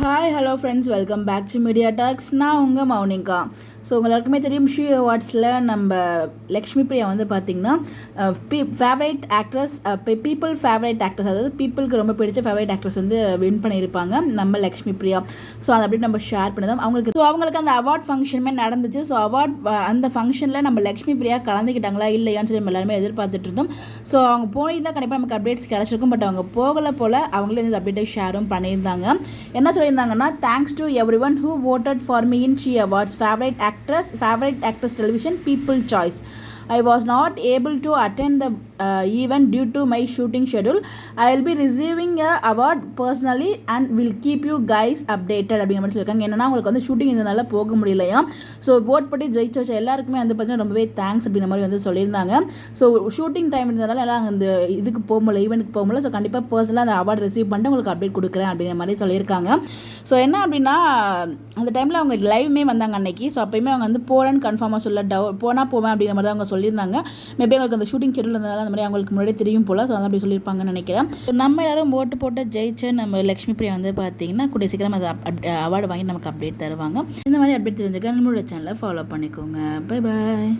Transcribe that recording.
Hi hello friends, welcome back to Media Talks. நான் உங்கள் Mounika. So எல்லாருக்குமே தெரியும், ஷீ அவார்ட்ஸில் நம்ம லக்ஷ்மி பிரியா வந்து பார்த்திங்கன்னா favourite actress, people favourite actress, அதாவது பீப்புளுக்கு ரொம்ப பிடிச்ச ஃபேவரட் ஆக்ட்ரஸ் வந்து வின் பண்ணியிருப்பாங்க நம்ம லக்ஷ்மி பிரியா. ஸோ அதை அப்படி நம்ம ஷேர் பண்ணதான் அவங்களுக்கு அந்த அவார்ட் ஃபங்க்ஷனுமே நடந்துச்சு. ஸோ அந்த ஃபங்க்ஷனில் நம்ம லக்ஷ்மி பிரியா கலந்துக்கிட்டாங்களா இல்லையான்னு சொல்லி நம்ம எல்லாருமே எதிர்பார்த்துட்டு இருந்தோம். ஸோ அவங்க போயிருந்தால் கண்டிப்பாக நமக்கு அப்டேட்ஸ் கிடச்சிருக்கும். பட் அவங்க போகலை போல். அவங்களே இந்த அப்டேட்டை ஷேரும் பண்ணியிருந்தாங்க. என்ன சொல்லியிருந்தாங்கன்னா, thanks to everyone who voted for me in She Awards favorite actress television people choice. I was not able to attend the event due to my shooting schedule. I will be receiving a award personally and will keep you guys updated அப்படிங்கிற மாதிரி சொல்லியிருக்காங்க. என்னன்னா, உங்களுக்கு வந்து shooting இதனால போக முடியலையா. So vote பண்ணி ஜெயிச்சு வச்ச எல்லாருக்குமே வந்து பார்த்தீங்கன்னா ரொம்பவே தேங்க்ஸ் அப்படிங்கிற மாதிரி வந்து சொல்லியிருந்தாங்க. ஸோ ஷூட்டிங் டைம் இருந்ததுனால எல்லாம் அந்த இதுக்கு போக முடியல, ஈவெண்ட்டுக்கு போக முடியல. ஸோ கண்டிப்பாக பர்சனலாக அந்த அவார்டு ரிசீவ் பண்ணிட்டு உங்களுக்கு அப்டேட் கொடுக்குறேன் அப்படிங்கிற மாதிரி சொல்லியிருக்காங்க. ஸோ என்ன அப்படின்னா, அந்த டைமில் அவங்க லைவ்மே வந்தாங்க அன்னைக்கு. ஸோ அப்போயுமே அவங்க வந்து போகிறேன்னு கன்ஃபார்மாக சொல்ல போனால் போவேன் அப்படிங்கிற மாதிரி தான் அவங்க சொல்லியிருந்தாங்க. மேபி அவங்களுக்கு அந்த ஷூட்டிங் ஷெட்யூல் இருந்ததுனால அந்த மாதிரி அவங்களுக்கு முன்னாடியே தெரியும் போல். ஸோ அதை அப்படி சொல்லியிருப்பாங்கன்னு நினைக்கிறேன். நம்ம எல்லாரும் ஓட்டு போட்டு ஜெயிச்சு நம்ம லக்ஷ்மி பிரியா வந்து பார்த்தீங்கன்னா கூடிய சீக்கிரம் அதை அவார்டு வாங்கி நமக்கு அப்டேட் தருவாங்க. இந்த மாதிரி அப்டேட் தெரிஞ்சுக்க நம்மளோட சேனலை ஃபாலோ பண்ணிக்கோங்க. Bye bye.